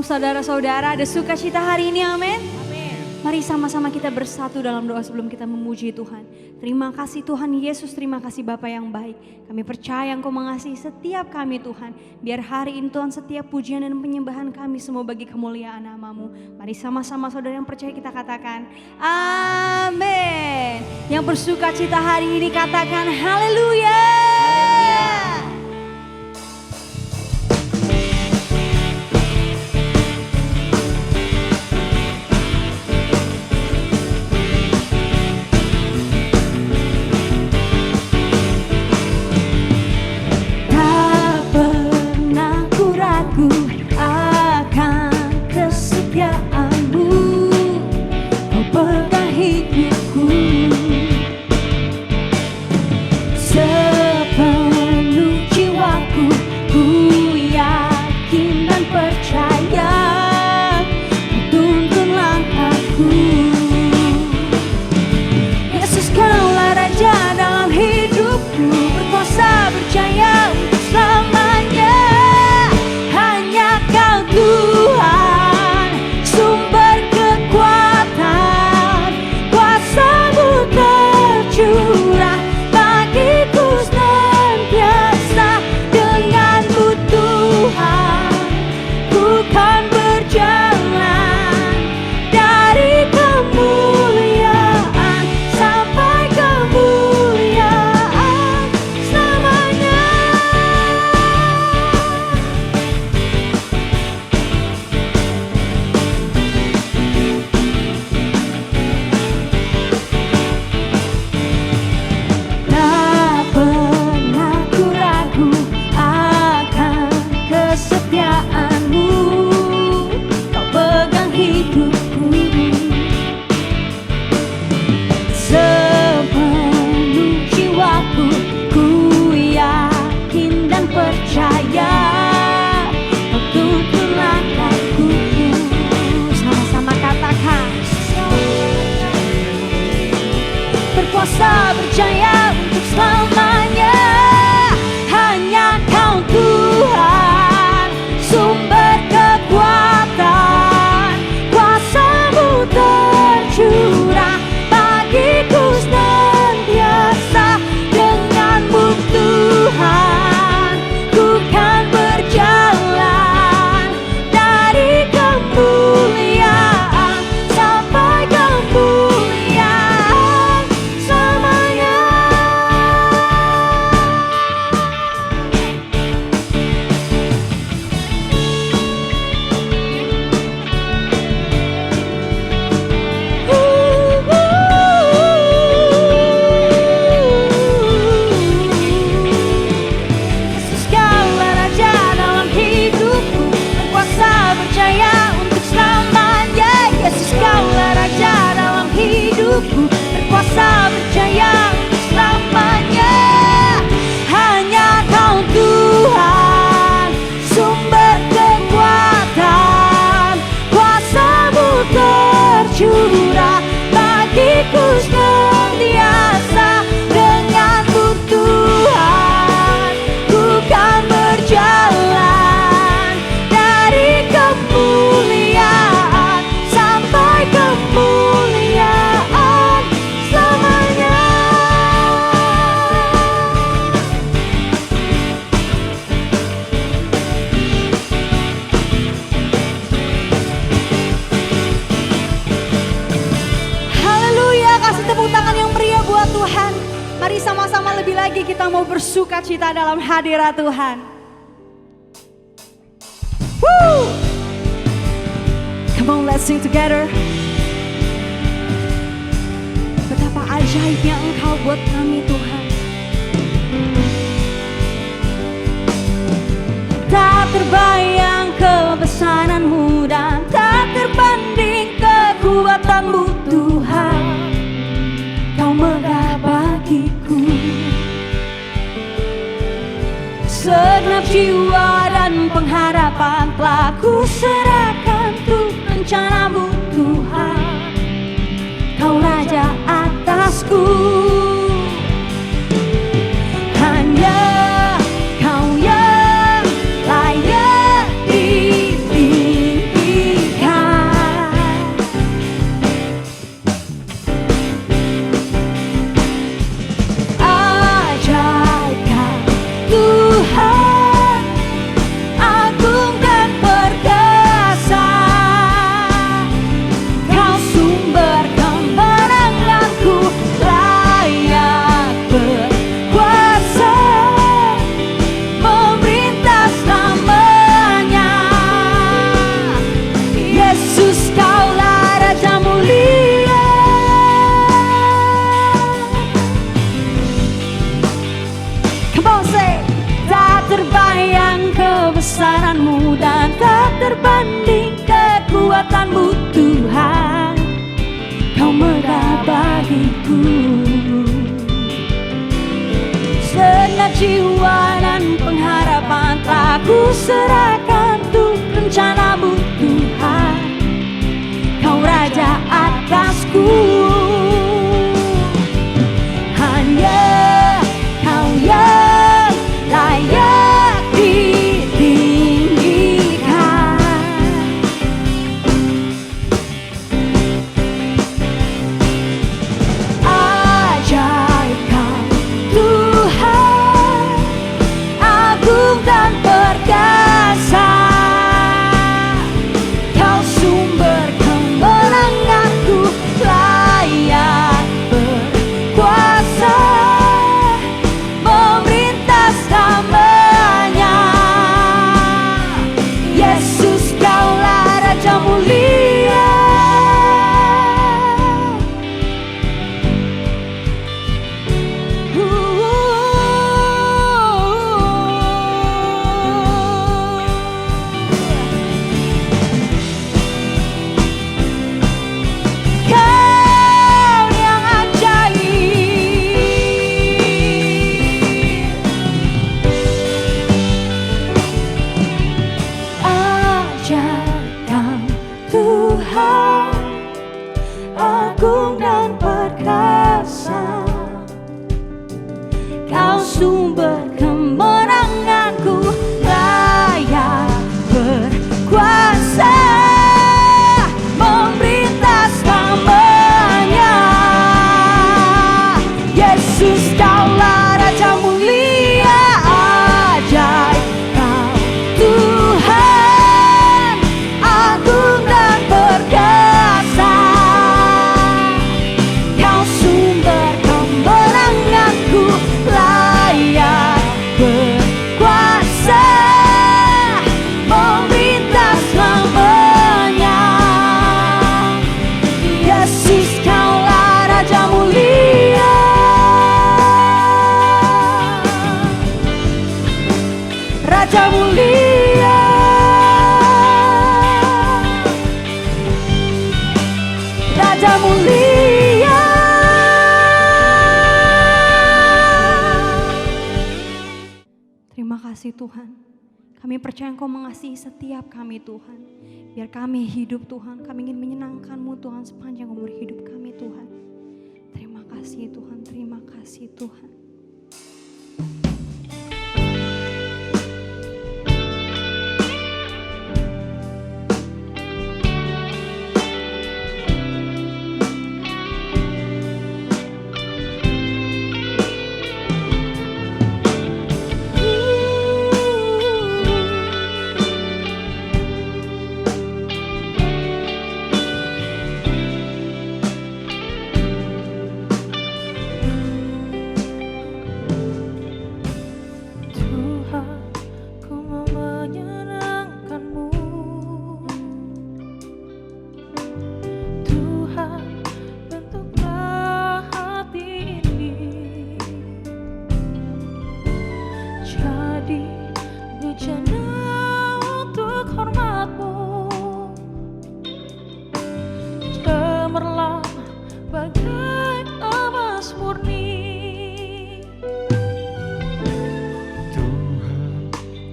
Shalom saudara-saudara, ada sukacita hari ini, amin. Mari sama-sama kita bersatu dalam doa sebelum kita memuji Tuhan. Terima kasih Tuhan Yesus, terima kasih Bapa yang baik. Kami percaya Engkau mengasihi setiap kami Tuhan. Biar hari ini Tuhan setiap pujian dan penyembahan kami semua bagi kemuliaan nama-Mu. Mari sama-sama saudara yang percaya kita katakan amin. Yang bersukacita hari ini katakan haleluya. Kita mau bersukacita dalam hadirat Tuhan. Woo! Come on, let's sing together. Betapa ajaibnya Engkau buat kami Tuhan. Tak terbayang kebesaran-Mu dan tak terbanding kekuatan-Mu Tuhan. Kau megah bagiku. Segenap jiwa dan pengharapan telah ku serahkan untuk rencana-Mu Tuhan. Kau Raja atasku. Hanya Kau yang layak dipimpin. jiwa dan pengharapan telah ku serahkan untuk rencanamu Tuhan. Kau Raja atasku, hanya Kau yang layak ditinggikan. Ajaib Kau Tuhan, agung dan perkasa. Kau sumber kemenanganku, layak berkuasa, memerintah selamanya. Yesus, Kaulah Raja mulia. Kau yang ajaib, ajaib Kau Tuhan, agung dan perkasa. Kau sumber kemenanganku, layak berkuasa, memerintah selamanya. Yesus, Kaulah Raja mulia. Ajaib Kau Tuhan, agung dan perkasa. Kau sumber kemenanganku, layak berkuasa, memerintah selamanya. Yesus, Kaulah Raja mulia. Raja mulia, Raja mulia. Terima kasih Tuhan. Kami percaya Engkau mengasihi setiap kami Tuhan. Biar kami hidup Tuhan, kami ingin menyenangkan-Mu Tuhan sepanjang umur hidup kami Tuhan. Terima kasih Tuhan, terima kasih Tuhan.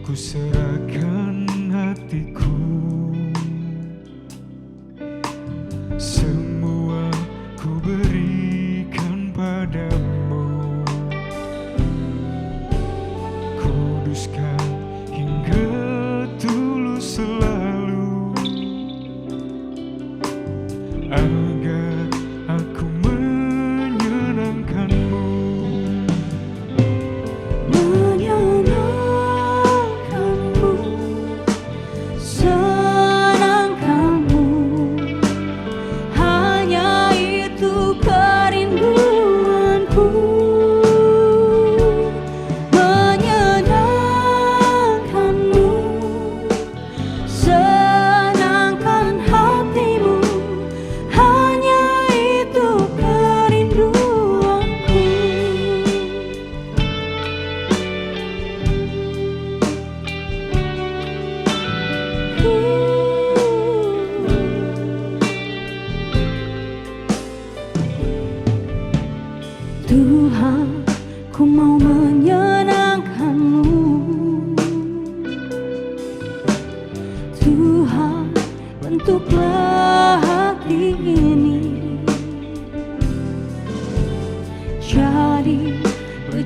Ku serahkan hatiku, semua ku berikan padamu. Kuduskan hingga tulus selalu, agar aku menyenangkanmu. Tuhan, ku mau menyenangkan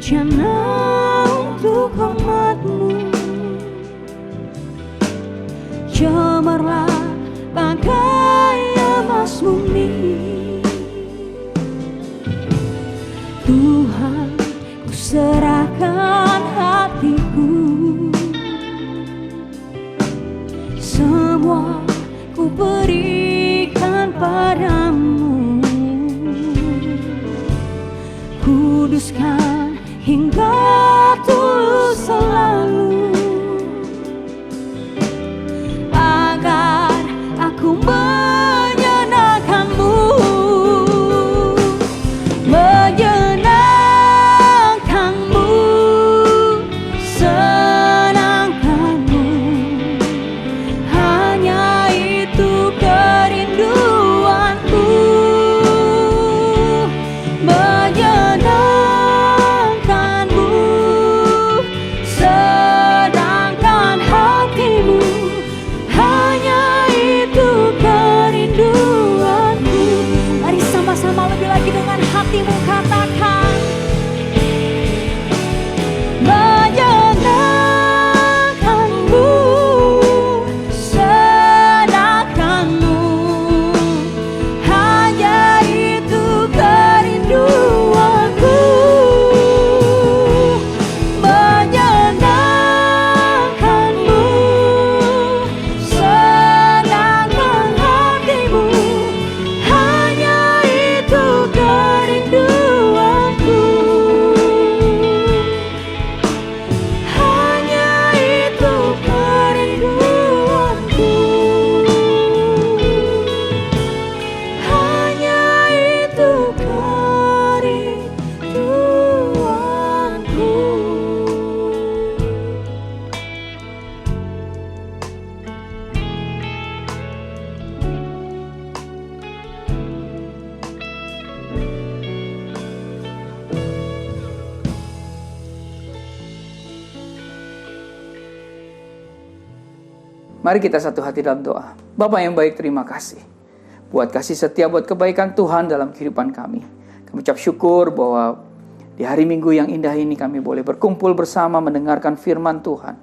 bejana untuk hormat-Mu. Cemerlang bagai emas bumi, Tuhan, ku serahkan hatiku, semua ku berikan padamu. Kuduskan hingga tulus selalu, agar aku menyenangkan-Mu, menyenangkan-Mu, senangkan-Mu. Hanya itu kerinduanku, menyenangkan-Mu, senangkan hatimu. Hanya itu kerinduanku. Mari sama-sama lebih lagi dengan hatimu katakan, menyenangkan-Mu, senangkan-Mu. Hanya itu kerinduanku, menyenangkan-Mu, senangkan hatimu. Hanya itu kerinduanku, hanya itu kerinduanku, hanya itu kerinduanku. Mari kita satu hati dalam doa. Bapa yang baik, terima kasih buat kasih setia, buat kebaikan Tuhan dalam kehidupan kami. Kami ucap syukur bahwa di hari Minggu yang indah ini kami boleh berkumpul bersama mendengarkan firman Tuhan.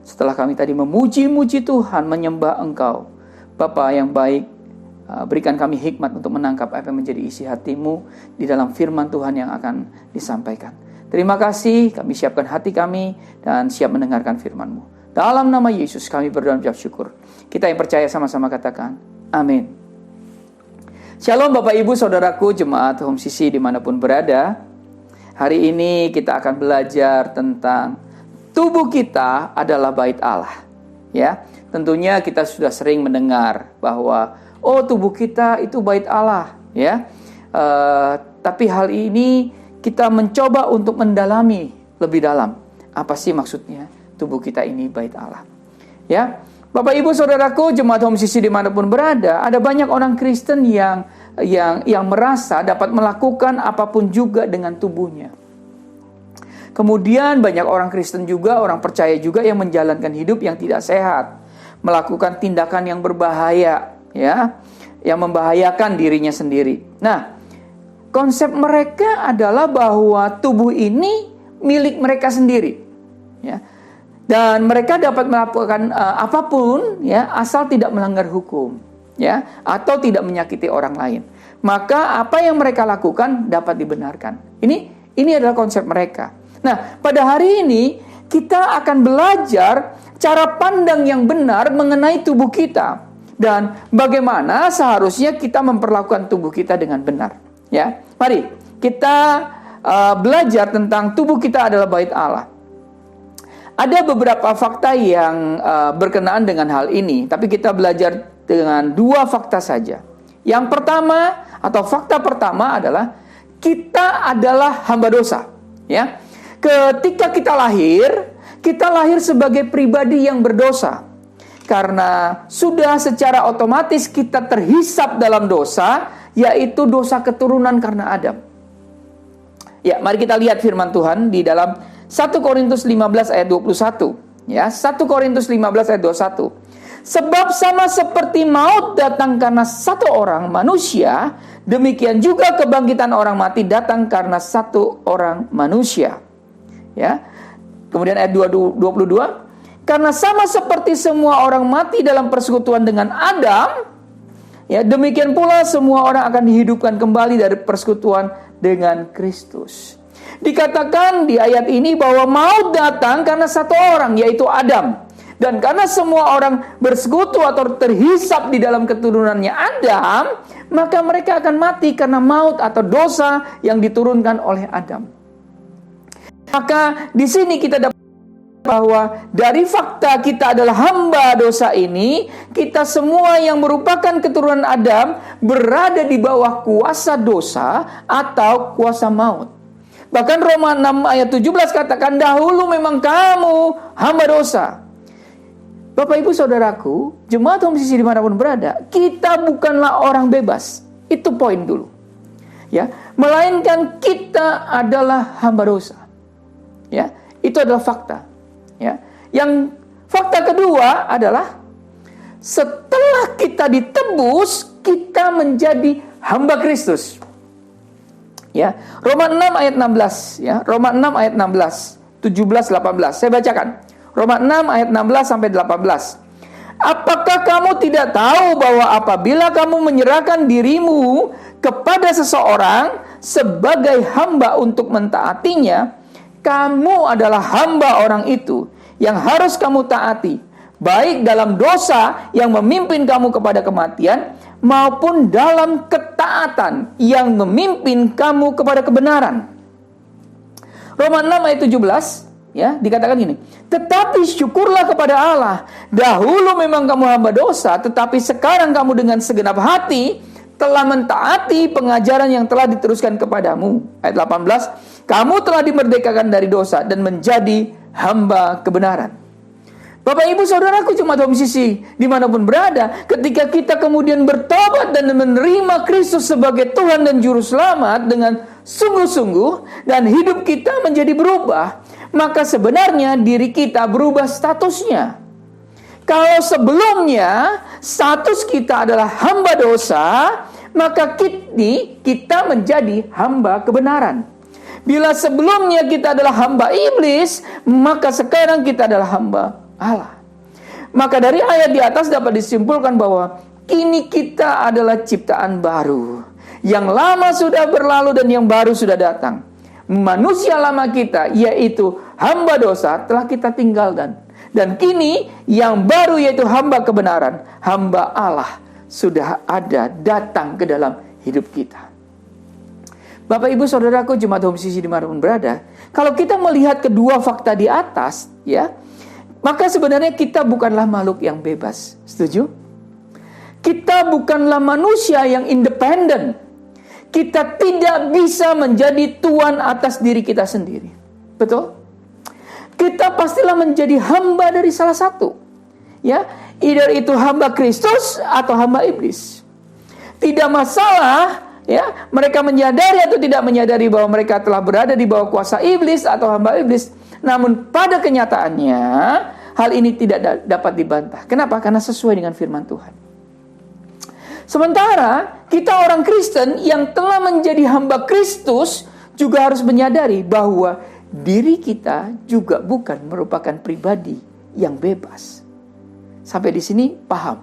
Setelah kami tadi memuji-muji Tuhan, menyembah Engkau, Bapa yang baik, berikan kami hikmat untuk menangkap apa yang menjadi isi hati-Mu di dalam firman Tuhan yang akan disampaikan. Terima kasih, kami siapkan hati kami dan siap mendengarkan firman-Mu. Dalam nama Yesus kami berdoa dan ucap syukur. Kita yang percaya sama-sama katakan, amin. Shalom Bapak Ibu Saudaraku jemaat Home CC dimanapun berada. Hari ini kita akan belajar tentang tubuh kita adalah bait Allah. Ya, tentunya kita sudah sering mendengar bahwa tubuh kita itu bait Allah. Ya, tapi hal ini kita mencoba untuk mendalami lebih dalam. Apa sih maksudnya tubuh kita ini bait Allah? Ya, Bapak Ibu Saudaraku jemaat Home CC dimanapun berada, ada banyak orang Kristen yang merasa dapat melakukan apapun juga dengan tubuhnya. Kemudian banyak orang Kristen juga, orang percaya juga yang menjalankan hidup yang tidak sehat, melakukan tindakan yang berbahaya, ya, yang membahayakan dirinya sendiri. Nah, konsep mereka adalah bahwa tubuh ini milik mereka sendiri, ya. Dan mereka dapat melakukan apapun, ya, asal tidak melanggar hukum, ya, atau tidak menyakiti orang lain. Maka apa yang mereka lakukan dapat dibenarkan. Ini adalah konsep mereka. Nah, pada hari ini kita akan belajar cara pandang yang benar mengenai tubuh kita dan bagaimana seharusnya kita memperlakukan tubuh kita dengan benar. Ya, mari kita belajar tentang tubuh kita adalah bait Allah. Ada beberapa fakta yang berkenaan dengan hal ini, tapi kita belajar dengan 2 fakta saja. Yang pertama atau fakta pertama adalah kita adalah hamba dosa. Ya, ketika kita lahir sebagai pribadi yang berdosa. Karena sudah secara otomatis kita terhisap dalam dosa, yaitu dosa keturunan karena Adam. Ya, mari kita lihat firman Tuhan di dalam 1 Korintus 15 ayat 21. Ya, 1 Korintus 15 ayat 21. Sebab sama seperti maut datang karena satu orang manusia, demikian juga kebangkitan orang mati datang karena satu orang manusia. Ya. Kemudian ayat 22, karena sama seperti semua orang mati dalam persekutuan dengan Adam, ya, demikian pula semua orang akan dihidupkan kembali dari persekutuan dengan Kristus. Dikatakan di ayat ini bahwa maut datang karena satu orang, yaitu Adam. Dan karena semua orang bersekutu atau terhisap di dalam keturunannya Adam, maka mereka akan mati karena maut atau dosa yang diturunkan oleh Adam. Maka di sini kita dapat bahwa dari fakta kita adalah hamba dosa ini, kita semua yang merupakan keturunan Adam berada di bawah kuasa dosa atau kuasa maut. Bahkan Roma 6 ayat 17 katakan, dahulu memang kamu hamba dosa. Bapak ibu saudaraku, jemaat homsisi dimanapun berada, kita bukanlah orang bebas. Itu poin dulu, ya. Melainkan kita adalah hamba dosa, ya. Itu adalah fakta, ya. Yang fakta kedua adalah setelah kita ditebus, kita menjadi hamba Kristus, ya. Roma 6 ayat 16, ya. Roma 6 ayat 16, 17, 18. Saya bacakan. Roma 6 ayat 16 sampai 18. Apakah kamu tidak tahu bahwa apabila kamu menyerahkan dirimu kepada seseorang sebagai hamba untuk mentaatinya, kamu adalah hamba orang itu yang harus kamu taati, baik dalam dosa yang memimpin kamu kepada kematian, maupun dalam ketaatan yang memimpin kamu kepada kebenaran. Roma 6 ayat 17, ya, dikatakan gini, tetapi syukurlah kepada Allah, dahulu memang kamu hamba dosa, tetapi sekarang kamu dengan segenap hati telah mentaati pengajaran yang telah diteruskan kepadamu. Ayat 18, kamu telah dimerdekakan dari dosa dan menjadi hamba kebenaran. Bapak ibu saudaraku jemaat homsisi dimanapun berada, ketika kita kemudian bertobat dan menerima Kristus sebagai Tuhan dan Juru Selamat dengan sungguh-sungguh, dan hidup kita menjadi berubah, maka sebenarnya diri kita berubah statusnya. Kalau sebelumnya status kita adalah hamba dosa, maka kita menjadi hamba kebenaran. Bila sebelumnya kita adalah hamba iblis, maka sekarang kita adalah hamba Allah. Maka dari ayat di atas dapat disimpulkan bahwa kini kita adalah ciptaan baru. Yang lama sudah berlalu dan yang baru sudah datang. Manusia lama kita, yaitu hamba dosa, telah kita tinggalkan. Dan kini yang baru, yaitu hamba kebenaran, hamba Allah, sudah ada datang ke dalam hidup kita. Bapak ibu saudaraku jemaat homsisi dimanapun berada, kalau kita melihat kedua fakta di atas, ya, maka sebenarnya kita bukanlah makhluk yang bebas. Setuju? Kita bukanlah manusia yang independen. Kita tidak bisa menjadi tuan atas diri kita sendiri. Betul? Kita pastilah menjadi hamba dari salah satu. Ya, either itu hamba Kristus atau hamba iblis. Tidak masalah, ya, mereka menyadari atau tidak menyadari bahwa mereka telah berada di bawah kuasa iblis atau hamba iblis. Namun pada kenyataannya hal ini tidak dapat dibantah. Kenapa? Karena sesuai dengan firman Tuhan. Sementara kita orang Kristen yang telah menjadi hamba Kristus juga harus menyadari bahwa diri kita juga bukan merupakan pribadi yang bebas. Sampai di sini paham,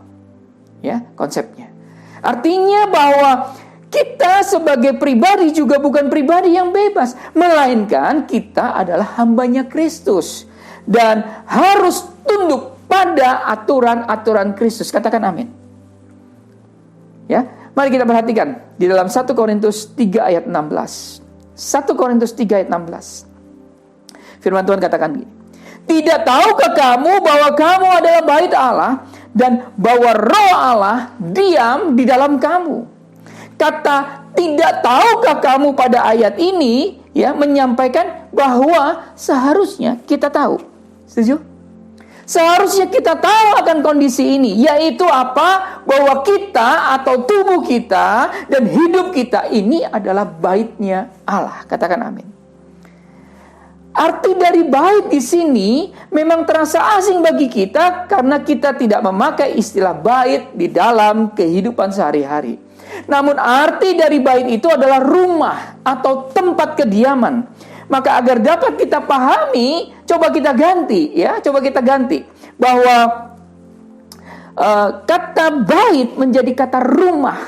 ya, konsepnya. Artinya bahwa kita sebagai pribadi juga bukan pribadi yang bebas, melainkan kita adalah hambanya Kristus dan harus tunduk pada aturan-aturan Kristus. Katakan amin. Ya, mari kita perhatikan di dalam 1 Korintus 3 ayat 16. 1 Korintus 3 ayat 16. Firman Tuhan katakan gini, tidak tahukah kamu bahwa kamu adalah bait Allah dan bahwa Roh Allah diam di dalam kamu? Kata tidak tahukah kamu pada ayat ini, ya, menyampaikan bahwa seharusnya kita tahu. Setuju? Seharusnya kita tahu akan kondisi ini, yaitu apa? Bahwa kita atau tubuh kita dan hidup kita ini adalah baitnya Allah. Katakan amin. Arti dari bait di sini memang terasa asing bagi kita karena kita tidak memakai istilah bait di dalam kehidupan sehari-hari. Namun arti dari bait itu adalah rumah atau tempat kediaman. Maka agar dapat kita pahami, coba kita ganti ya, coba kita ganti bahwa kata bait menjadi kata rumah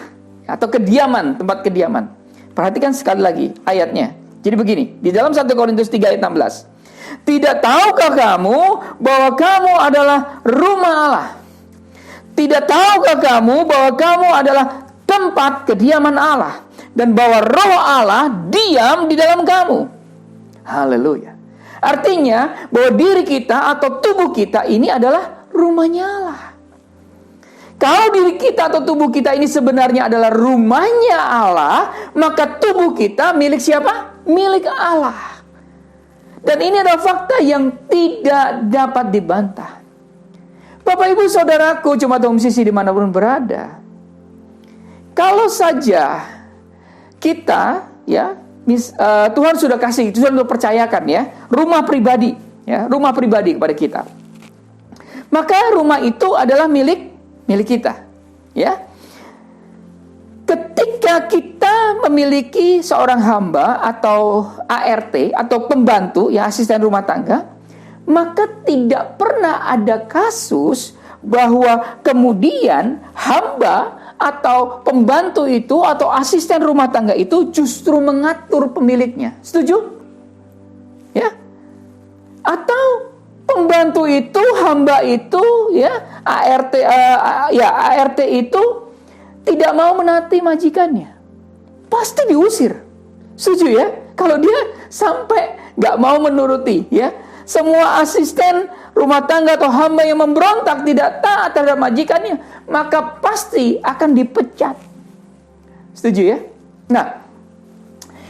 atau kediaman, tempat kediaman. Perhatikan sekali lagi ayatnya. Jadi begini, di dalam 1 Korintus 3 ayat 16. Tidak tahukah kamu bahwa kamu adalah rumah Allah? Tidak tahukah kamu bahwa kamu adalah tempat kediaman Allah dan bahwa Roh Allah diam di dalam kamu? Haleluya. Artinya bahwa diri kita atau tubuh kita ini adalah rumahnya Allah. Kalau diri kita atau tubuh kita ini sebenarnya adalah rumahnya Allah, maka tubuh kita milik siapa? Milik Allah. Dan ini adalah fakta yang tidak dapat dibantah. Bapak ibu saudaraku, jemaat musisi dimanapun berada, kalau saja kita ya Tuhan sudah kasih, Tuhan sudah percayakan ya rumah pribadi kepada kita, maka rumah itu adalah milik kita ya. Ketika kita memiliki seorang hamba atau ART atau pembantu ya, asisten rumah tangga, maka tidak pernah ada kasus bahwa kemudian hamba atau pembantu itu atau asisten rumah tangga itu justru mengatur pemiliknya. Setuju? Ya. Atau pembantu itu, hamba itu ya, ART itu tidak mau menaati majikannya, pasti diusir. Setuju ya? Kalau dia sampai gak mau menuruti ya, semua asisten rumah tangga atau hamba yang memberontak tidak taat terhadap majikannya, maka pasti akan dipecat. Setuju ya? Nah,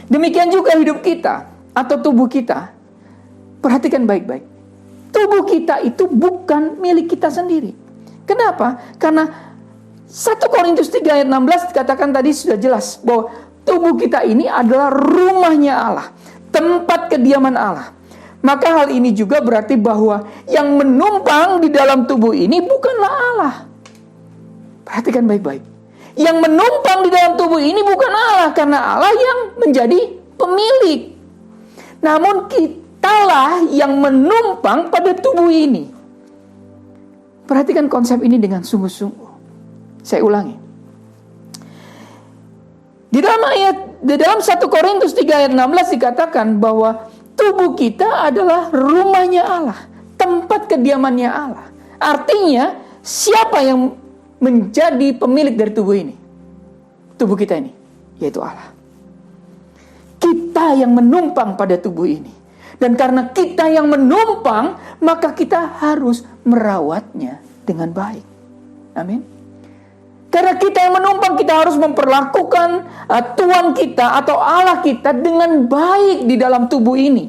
demikian juga hidup kita atau tubuh kita. Perhatikan baik-baik. Tubuh kita itu bukan milik kita sendiri. Kenapa? Karena 1 Korintus 3 ayat 16 dikatakan tadi sudah jelas bahwa tubuh kita ini adalah rumahnya Allah, tempat kediaman Allah. Maka hal ini juga berarti bahwa yang menumpang di dalam tubuh ini bukanlah Allah. Perhatikan baik-baik. Yang menumpang di dalam tubuh ini bukan Allah, karena Allah yang menjadi pemilik. Namun kitalah yang menumpang pada tubuh ini. Perhatikan konsep ini dengan sungguh-sungguh. Saya ulangi. Di dalam 1 Korintus 3 ayat 16 dikatakan bahwa tubuh kita adalah rumahnya Allah, tempat kediamannya Allah. Artinya, siapa yang menjadi pemilik dari tubuh ini? Tubuh kita ini, yaitu Allah. Kita yang menumpang pada tubuh ini. Dan karena kita yang menumpang, maka kita harus merawatnya dengan baik. Amin. Karena kita yang menumpang, kita harus memperlakukan Tuhan kita atau Allah kita dengan baik di dalam tubuh ini.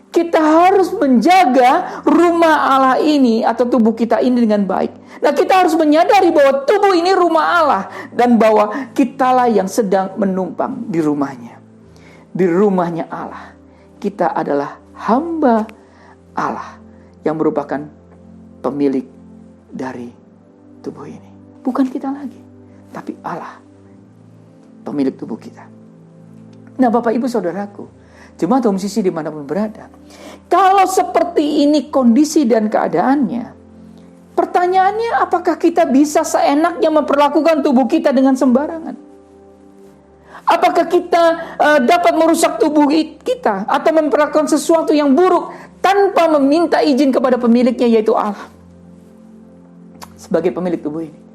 Kita harus menjaga rumah Allah ini atau tubuh kita ini dengan baik. Nah, kita harus menyadari bahwa tubuh ini rumah Allah dan bahwa kitalah yang sedang menumpang di rumahnya. Di rumahnya Allah. Kita adalah hamba Allah yang merupakan pemilik dari tubuh ini. Bukan kita lagi, tapi Allah, pemilik tubuh kita. Nah, Bapak Ibu Saudaraku, jemaat musisi dimanapun berada, kalau seperti ini kondisi dan keadaannya, pertanyaannya apakah kita bisa seenaknya memperlakukan tubuh kita dengan sembarangan? Apakah kita dapat merusak tubuh kita atau memperlakukan sesuatu yang buruk tanpa meminta izin kepada pemiliknya, yaitu Allah, sebagai pemilik tubuh ini?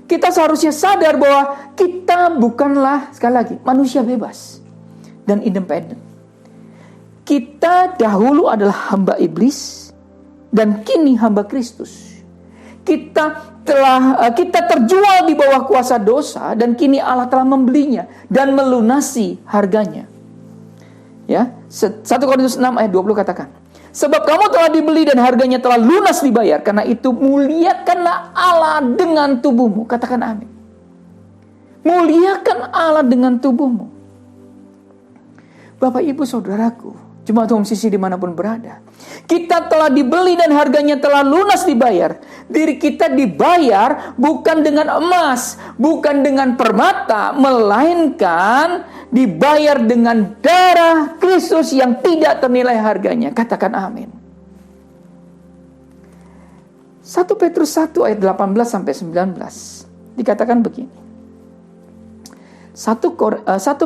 Kita seharusnya sadar bahwa kita bukanlah, sekali lagi, manusia bebas dan independen. Kita dahulu adalah hamba iblis dan kini hamba Kristus. Kita terjual di bawah kuasa dosa dan kini Allah telah membelinya dan melunasi harganya. Ya, 1 Korintus 6 ayat 20 katakan, sebab kamu telah dibeli dan harganya telah lunas dibayar. Karena itu muliakanlah Allah dengan tubuhmu. Katakan amin. Muliakan Allah dengan tubuhmu. Bapak Ibu Saudaraku, Jemaat Home Sisi dimanapun berada, kita telah dibeli dan harganya telah lunas dibayar. Diri kita dibayar bukan dengan emas, bukan dengan permata, melainkan dibayar dengan darah Kristus yang tidak ternilai harganya. Katakan amin. 1 Petrus 1 ayat 18-19 dikatakan begini. 1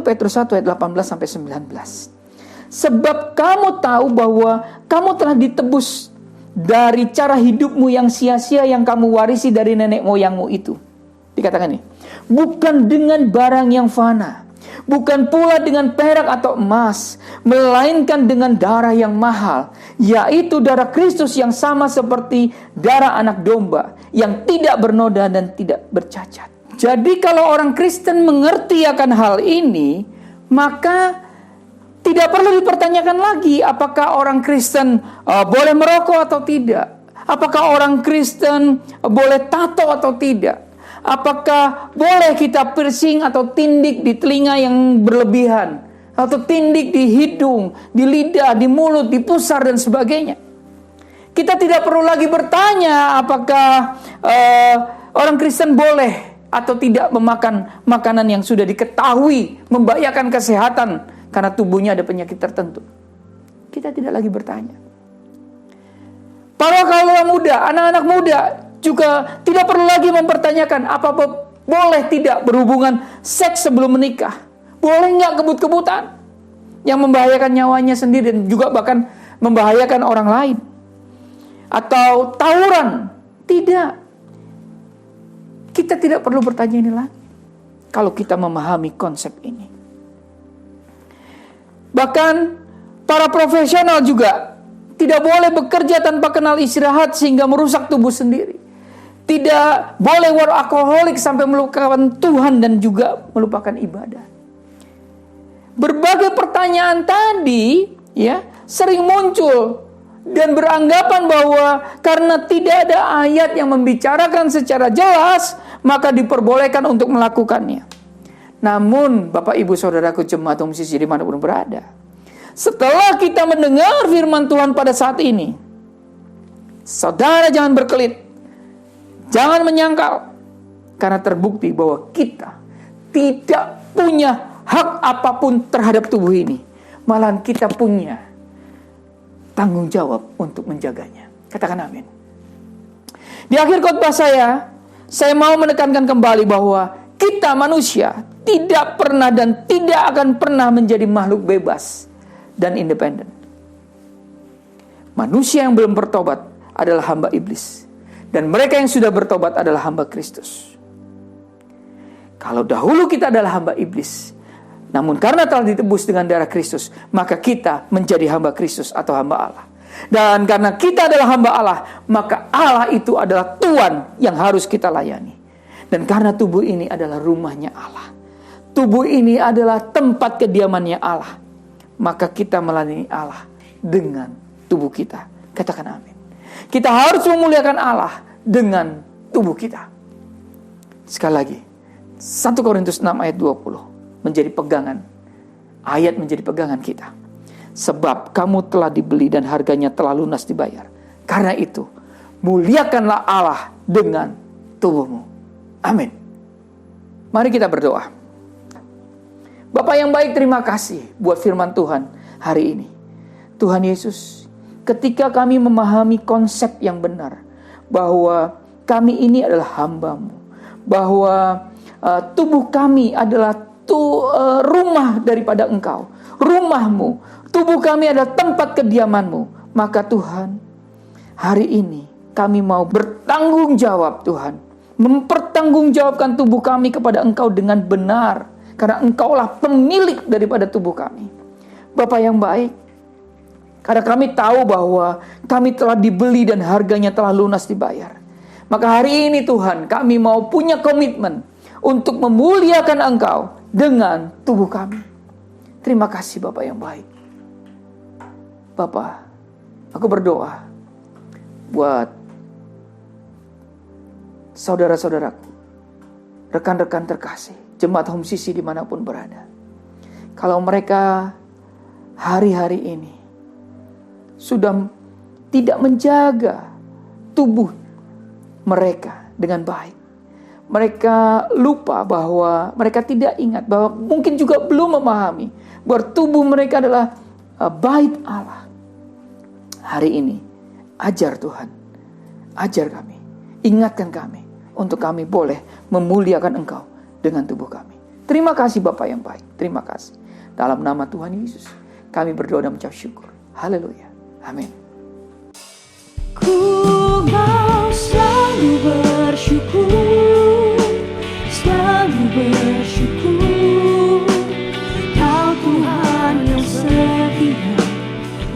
Petrus 1 ayat 18-19. Sebab kamu tahu bahwa kamu telah ditebus dari cara hidupmu yang sia-sia yang kamu warisi dari nenek moyangmu itu. Dikatakan ini, bukan dengan barang yang fana, bukan pula dengan perak atau emas, melainkan dengan darah yang mahal, yaitu darah Kristus yang sama seperti darah anak domba, yang tidak bernoda dan tidak bercacat. Jadi kalau orang Kristen mengerti akan hal ini, maka tidak perlu dipertanyakan lagi apakah orang Kristen boleh merokok atau tidak. Apakah orang Kristen boleh tato atau tidak. Apakah boleh kita piercing atau tindik di telinga yang berlebihan. Atau tindik di hidung, di lidah, di mulut, di pusar dan sebagainya. Kita tidak perlu lagi bertanya apakah orang Kristen boleh atau tidak memakan makanan yang sudah diketahui membahayakan kesehatan karena tubuhnya ada penyakit tertentu. Kita tidak lagi bertanya. Para kaula muda, anak-anak muda juga tidak perlu lagi mempertanyakan apa boleh tidak berhubungan seks sebelum menikah. Boleh nggak kebut-kebutan yang membahayakan nyawanya sendiri dan juga bahkan membahayakan orang lain. Atau tawuran. Tidak. Kita tidak perlu bertanya ini lagi kalau kita memahami konsep ini. Bahkan para profesional juga tidak boleh bekerja tanpa kenal istirahat sehingga merusak tubuh sendiri. Tidak boleh workaholic sampai melupakan Tuhan dan juga melupakan ibadah. Berbagai pertanyaan tadi sering muncul dan beranggapan bahwa karena tidak ada ayat yang membicarakan secara jelas, maka diperbolehkan untuk melakukannya. Namun, Bapak Ibu Saudaraku jemaat Home Sisi dimanapun berada, setelah kita mendengar firman Tuhan pada saat ini, saudara jangan berkelit, jangan menyangkal, karena terbukti bahwa kita tidak punya hak apapun terhadap tubuh ini. Malahan kita punya tanggung jawab untuk menjaganya. Katakan amin. Di akhir khotbah saya mau menekankan kembali bahwa kita manusia tidak pernah dan tidak akan pernah menjadi makhluk bebas dan independen. Manusia yang belum bertobat adalah hamba iblis. Dan mereka yang sudah bertobat adalah hamba Kristus. Kalau dahulu kita adalah hamba iblis, namun karena telah ditebus dengan darah Kristus, maka kita menjadi hamba Kristus atau hamba Allah. Dan karena kita adalah hamba Allah, maka Allah itu adalah Tuhan yang harus kita layani. Dan karena tubuh ini adalah rumahnya Allah, tubuh ini adalah tempat kediamannya Allah, maka kita melayani Allah dengan tubuh kita. Katakan amin. Kita harus memuliakan Allah dengan tubuh kita. Sekali lagi, 1 Korintus 6 ayat 20 menjadi pegangan. Ayat menjadi pegangan kita. Sebab kamu telah dibeli dan harganya telah lunas dibayar. Karena itu, muliakanlah Allah dengan tubuhmu. Amin. Mari kita berdoa. Bapak yang baik, terima kasih buat firman Tuhan hari ini. Tuhan Yesus, ketika kami memahami konsep yang benar, bahwa kami ini adalah hamba-Mu, bahwa tubuh kami adalah rumah daripada Engkau, rumah-Mu, tubuh kami adalah tempat kediaman-Mu, maka Tuhan, hari ini kami mau bertanggung jawab Tuhan, mempertanggungjawabkan tubuh kami kepada Engkau dengan benar, karena Engkaulah pemilik daripada tubuh kami. Bapak yang baik, karena kami tahu bahwa kami telah dibeli dan harganya telah lunas dibayar, maka hari ini Tuhan, kami mau punya komitmen untuk memuliakan Engkau dengan tubuh kami. Terima kasih Bapak yang baik. Bapak, aku berdoa buat saudara-saudaraku, rekan-rekan terkasih, jemaat Home Sisi dimanapun berada. Kalau mereka hari-hari ini sudah tidak menjaga tubuh mereka dengan baik. Mereka lupa bahwa mereka tidak ingat bahwa mungkin juga belum memahami bahwa tubuh mereka adalah bait Allah. Hari ini ajar Tuhan, ajar kami, ingatkan kami untuk kami boleh memuliakan Engkau dengan tubuh kami. Terima kasih Bapa yang baik, terima kasih. Dalam nama Tuhan Yesus kami berdoa dan mengucap syukur. Haleluya, amin. Ku mau selalu bersyukur, selalu bersyukur. Kau Tuhan yang setia,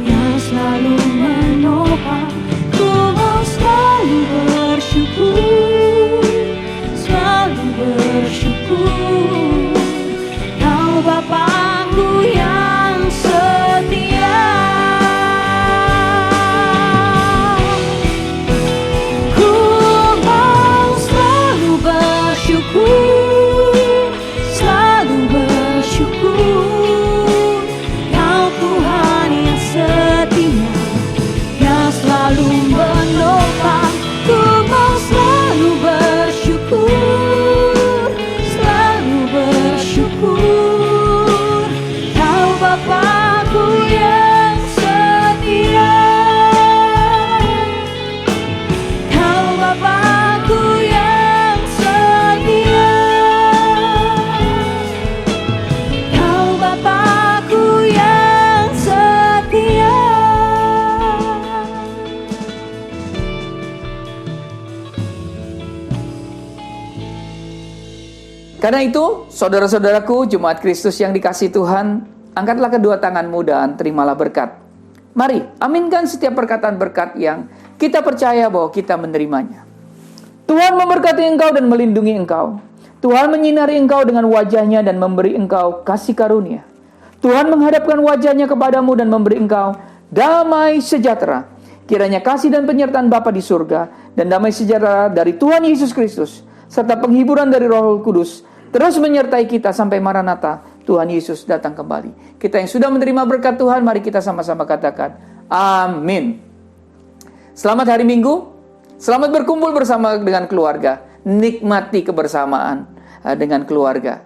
yang selalu menopang. Ku mau selalu bersyukur, selalu bersyukur. Kau Bapakku yang setia. Selalu bersyukur, Kau Tuhan yang setia, yang selalu menopang. Ku mau selalu bersyukur, selalu bersyukur. Kau Bapakku yang setia, Kau Bapakku yang setia. Karena itu, saudara-saudaraku, jemaat Kristus yang dikasihi Tuhan, angkatlah kedua tanganmu dan terimalah berkat. Mari, aminkan setiap perkataan berkat yang kita percaya bahwa kita menerimanya. Tuhan memberkati engkau dan melindungi engkau. Tuhan menyinari engkau dengan wajahnya dan memberi engkau kasih karunia. Tuhan menghadapkan wajahnya kepadamu dan memberi engkau damai sejahtera. Kiranya kasih dan penyertaan Bapa di surga dan damai sejahtera dari Tuhan Yesus Kristus serta penghiburan dari Roh Kudus terus menyertai kita sampai Maranatha, Tuhan Yesus datang kembali. Kita yang sudah menerima berkat Tuhan, mari kita sama-sama katakan, amin. Selamat hari Minggu, selamat berkumpul bersama dengan keluarga. Nikmati kebersamaan dengan keluarga.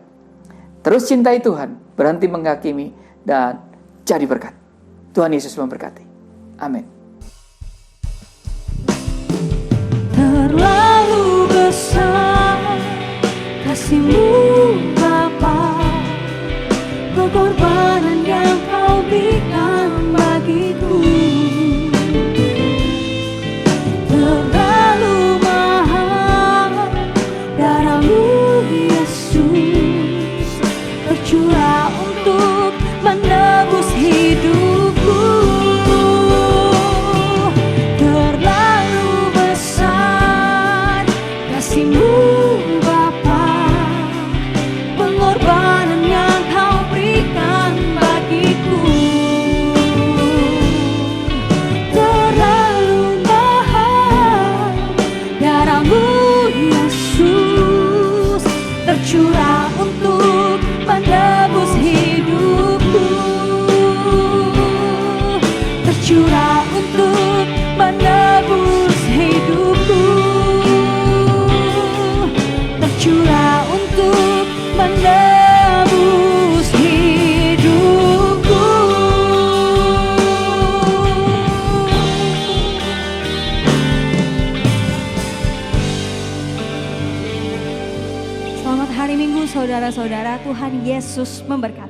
Terus cintai Tuhan, berhenti menghakimi, dan jadi berkat. Tuhan Yesus memberkati. Amin. Terlalu besar kasih-Mu Bapa, pengorbanan yang Kau berikan bagiku. Terlalu mahal darah-Mu Yesus, tercurah untuk menebus hidupku. Terlalu besar kasih-Mu Bapa, pengorbanan yang Kau berikan bagiku. Terlalu mahal darah-Mu Yesus, tercurah untuk menebus hidupku. Tercurah untuk menebus hidupku. Tercurah untuk menebus hidupku. Selamat hari Minggu saudara-saudara, Tuhan Yesus memberkati.